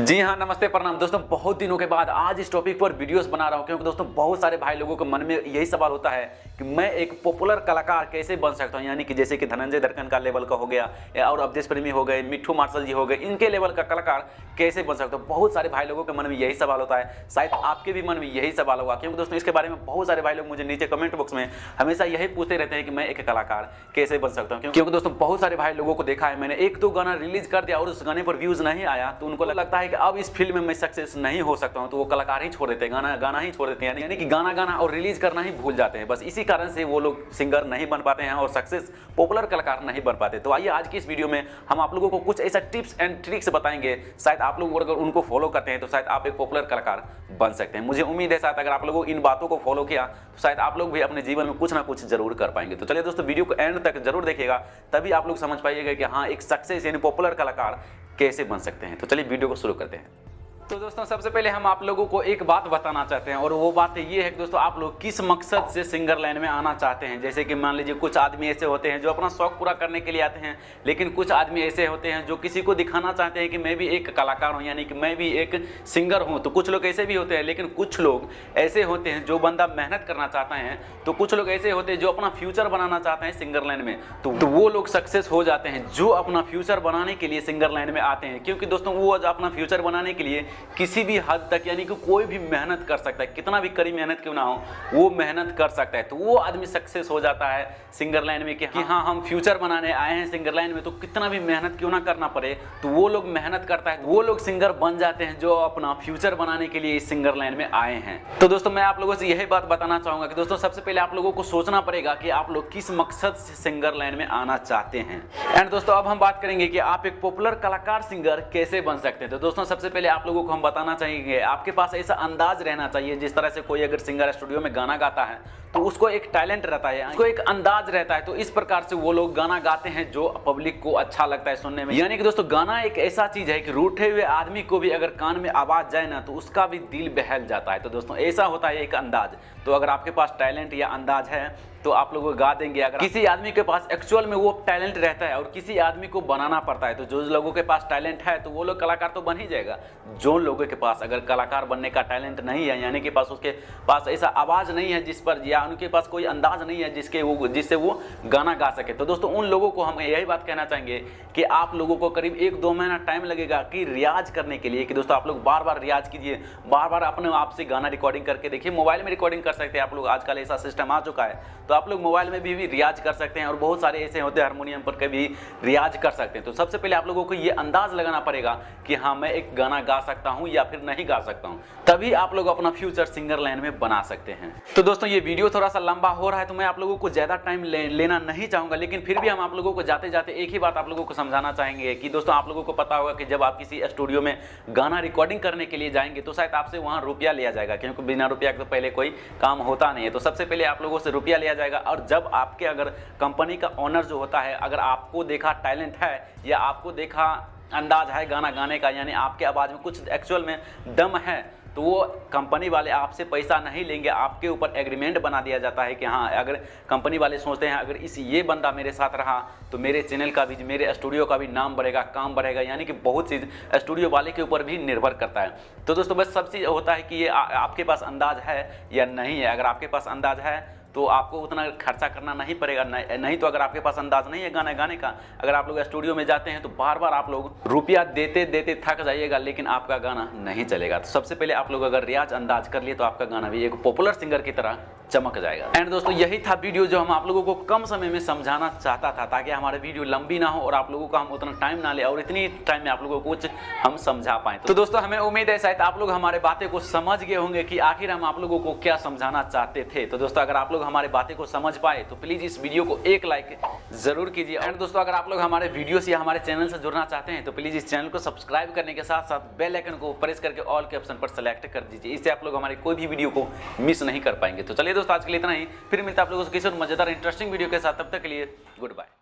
जी हाँ, नमस्ते प्रणाम दोस्तों। बहुत दिनों के बाद आज इस टॉपिक पर वीडियोस बना रहा हूँ क्योंकि दोस्तों बहुत सारे भाई लोगों के मन में यही सवाल होता है कि मैं एक पॉपुलर कलाकार कैसे बन सकता हूँ। यानी कि जैसे कि धनंजय दर्कन का लेवल का हो गया या और अवधेश प्रेमी हो गए, मिट्ठू मार्शल जी हो गए, इनके लेवल का कलाकार कैसे बन सकता हूँ। बहुत सारे भाई लोगों के मन में यही सवाल होता है, शायद आपके भी मन में यही सवाल होगा क्योंकि दोस्तों इसके बारे में बहुत सारे भाई लोग मुझे नीचे कमेंट बॉक्स में हमेशा यही पूछते रहते हैं कि मैं एक कलाकार कैसे बन सकता हूँ। क्योंकि दोस्तों बहुत सारे भाई लोगों को देखा है, मैंने एक दो गाना रिलीज कर दिया और उस गाने पर व्यूज नहीं आया तो उनको लगता है कि अब इस फील्ड में मैं सक्सेस नहीं हो सकता हूं, तो वो कलाकार ही छोड़ देते हैं, गाना ही छोड़ देते हैं। यानी कि गाना और रिलीज करना ही भूल जाते हैं। बस इसी कारण से वो लोग सिंगर नहीं बन पाते हैं और सक्सेस पॉपुलर कलाकार नहीं बन पाते। तो आइए आज की इस वीडियो में हम आप लोगों को कुछ ऐसा टिप्स एंड ट्रिक्स बताएंगे, शायद आप लोग अगर उनको फॉलो करते हैं तो शायद आप एक पॉपुलर कलाकार बन सकते हैं। मुझे उम्मीद है शायद अगर आप लोगों इन बातों को फॉलो किया तो शायद आप लोग भी अपने जीवन में कुछ ना कुछ जरूर कर पाएंगे। तो चलिए दोस्तों वीडियो को एंड तक जरूर देखिएगा, तभी आप लोग समझ पाइएगा कि हाँ एक सक्सेस यानी पॉपुलर कलाकार कैसे बन सकते हैं। तो चलिए वीडियो को शुरू करते हैं। तो दोस्तों सबसे पहले हम आप लोगों को एक बात बताना चाहते हैं और वो बात ये है कि दोस्तों आप लोग किस मकसद से सिंगर लाइन में आना चाहते हैं। जैसे कि मान लीजिए कुछ आदमी ऐसे होते हैं जो अपना शौक पूरा करने के लिए आते हैं, लेकिन कुछ आदमी ऐसे होते हैं जो किसी को दिखाना चाहते हैं कि मैं भी एक कलाकार हूँ, यानी कि मैं भी एक सिंगर हूँ। तो कुछ लोग ऐसे भी होते हैं, लेकिन कुछ लोग ऐसे होते हैं जो बंदा मेहनत करना चाहता है, तो कुछ लोग ऐसे होते हैं जो अपना फ्यूचर बनाना चाहते हैं सिंगर लाइन में, तो वो लोग सक्सेस हो जाते हैं जो अपना फ्यूचर बनाने के लिए सिंगर लाइन में आते हैं। क्योंकि दोस्तों वो अपना फ्यूचर बनाने के लिए किसी भी हद तक यानी कि कोई भी मेहनत कर सकता है, कितना भी कड़ी मेहनत क्यों ना हो वो मेहनत कर सकता है। तो वो आदमी सक्सेस हो जाता है सिंगर लाइन में कि हाँ हम फ्यूचर बनाने आए हैं सिंगर लाइन में, तो कितना भी मेहनत क्यों ना करना पड़े, तो वो लोग मेहनत करता है, वो लोग सिंगर बन जाते हैं जो अपना फ्यूचर बनाने के लिए इस सिंगर लाइन में आए हैं। तो दोस्तों मैं आप लोगों से यही बात बताना चाहूंगा कि दोस्तों सबसे पहले आप लोगों को सोचना पड़ेगा कि आप लोग किस मकसद से सिंगर लाइन में आना चाहते हैं। एंड दोस्तों अब हम बात करेंगे कि आप एक पॉपुलर कलाकार सिंगर कैसे बन सकते हैं। तो दोस्तों सबसे पहले आप लोगों को हम बताना चाहिए आपके पास ऐसा अंदाज रहना चाहिए, जिस तरह से कोई अगर सिंगर स्टूडियो में गाना गाता है तो उसको एक टैलेंट रहता है, उसको एक अंदाज रहता है, तो इस प्रकार से वो लोग गाना गाते हैं जो पब्लिक को अच्छा लगता है सुनने में। यानी कि दोस्तों गाना एक ऐसा चीज है कि रूठे हुए आदमी को भी अगर कान में आवाज जाए ना तो उसका भी दिल बहल जाता है। तो दोस्तों ऐसा होता है एक अंदाज। तो अगर आपके पास टैलेंट या अंदाज है तो आप लोग गा देंगे। अगर किसी आदमी के पास एक्चुअल में वो टैलेंट रहता है और किसी आदमी को बनाना पड़ता है, तो जो लोगों के पास टैलेंट है तो वो लोग कलाकार तो बन ही जाएगा। जो लोगों के पास अगर कलाकार बनने का टैलेंट नहीं है, यानी कि पास उसके पास ऐसा आवाज नहीं है जिस पर, या उनके पास कोई अंदाज नहीं है जिससे वो गाना गा सके, तो दोस्तों उन लोगों को हम यही बात कहना चाहेंगे कि आप लोगों को करीब 1-2 महीना टाइम लगेगा कि रियाज करने के लिए। कि दोस्तों आप लोग बार बार रियाज कीजिए, बार बार अपने आप से गाना रिकॉर्डिंग करके देखिए। मोबाइल में रिकॉर्डिंग कर सकते हैं आप लोग, आजकल ऐसा सिस्टम आ चुका है, तो आप लोग मोबाइल में भी रियाज कर सकते हैं। और बहुत सारे ऐसे होते हैं हारमोनियम पर कभी रियाज कर सकते हैं। तो सबसे पहले आप लोगों को ये अंदाज लगाना पड़ेगा कि हाँ मैं एक गाना गा सकता हूँ या फिर नहीं गा सकता हूँ, तभी आप लोग अपना फ्यूचर सिंगर लाइन में बना सकते हैं। तो दोस्तों ये वीडियो थोड़ा सा लंबा हो रहा है तो मैं आप लोगों को ज्यादा टाइम लेना नहीं चाहूंगा, लेकिन फिर भी हम आप लोगों को जाते जाते एक ही बात आप लोगों को समझाना चाहेंगे कि दोस्तों आप लोगों को पता होगा कि जब आप किसी स्टूडियो में गाना रिकॉर्डिंग करने के लिए जाएंगे तो शायद आपसे वहां रुपया लिया जाएगा, क्योंकि बिना रुपया के तो पहले कोई काम होता नहीं है। तो सबसे पहले आप लोगों से रुपया लिया जाएगा और जब आपके अगर कंपनी का ओनर जो होता है, अगर आपको देखा टैलेंट है या आपको देखा अंदाज है गाना गाने का, यानी आपके आवाज में कुछ एक्चुअल में दम है, तो वो कंपनी वाले आपसे पैसा नहीं लेंगे। आपके ऊपर एग्रीमेंट बना दिया जाता है कि हाँ अगर कंपनी वाले सोचते हैं अगर ये बंदा मेरे साथ रहा तो मेरे चैनल का भी, मेरे स्टूडियो का भी नाम बढ़ेगा, काम बढ़ेगा। यानी कि बहुत चीज़ स्टूडियो वाले के ऊपर भी निर्भर करता है। तो दोस्तों बस सब चीज़ होता है कि ये आपके पास अंदाज है या नहीं है। अगर आपके पास अंदाज है तो आपको उतना खर्चा करना नहीं पड़ेगा, नहीं तो अगर आपके पास अंदाज नहीं है गाना गाने का, अगर आप लोग स्टूडियो में जाते हैं तो बार बार आप लोग रुपया देते देते थक जाइएगा, लेकिन आपका गाना नहीं चलेगा। तो सबसे पहले आप लोग अगर रियाज अंदाज कर लिए तो आपका गाना भी एक पॉपुलर सिंगर की तरह चमक जाएगा। एंड दोस्तों यही था वीडियो जो हम आप लोगों को कम समय में समझाना चाहता था, ताकि हमारे वीडियो लंबी ना हो और आप लोगों का हम उतना टाइम ना ले और इतनी टाइम में आप लोगों को कुछ हम समझा पाए। तो दोस्तों हमें उम्मीद है शायद आप लोग हमारे बातें को समझ गए होंगे कि आखिर हम आप लोगों को क्या समझाना चाहते थे। तो दोस्तों अगर आप लोग हमारे बातें को समझ पाए तो प्लीज इस वीडियो को एक लाइक जरूर कीजिए। एंड दोस्तों अगर आप लोग हमारे वीडियो से या हमारे चैनल से जुड़ना चाहते हैं तो प्लीज इस चैनल को सब्सक्राइब करने के साथ साथ बेल आइकन को प्रेस करके ऑल के ऑप्शन पर सेलेक्ट कर दीजिए। इससे आप लोग हमारे कोई भी वीडियो को मिस नहीं कर पाएंगे। तो चलिए दोस्तों आज के लिए इतना ही, फिर मिलता है आप लोगों से किसी और मजेदार इंटरेस्टिंग वीडियो के साथ। तब तक के लिए गुड बाय।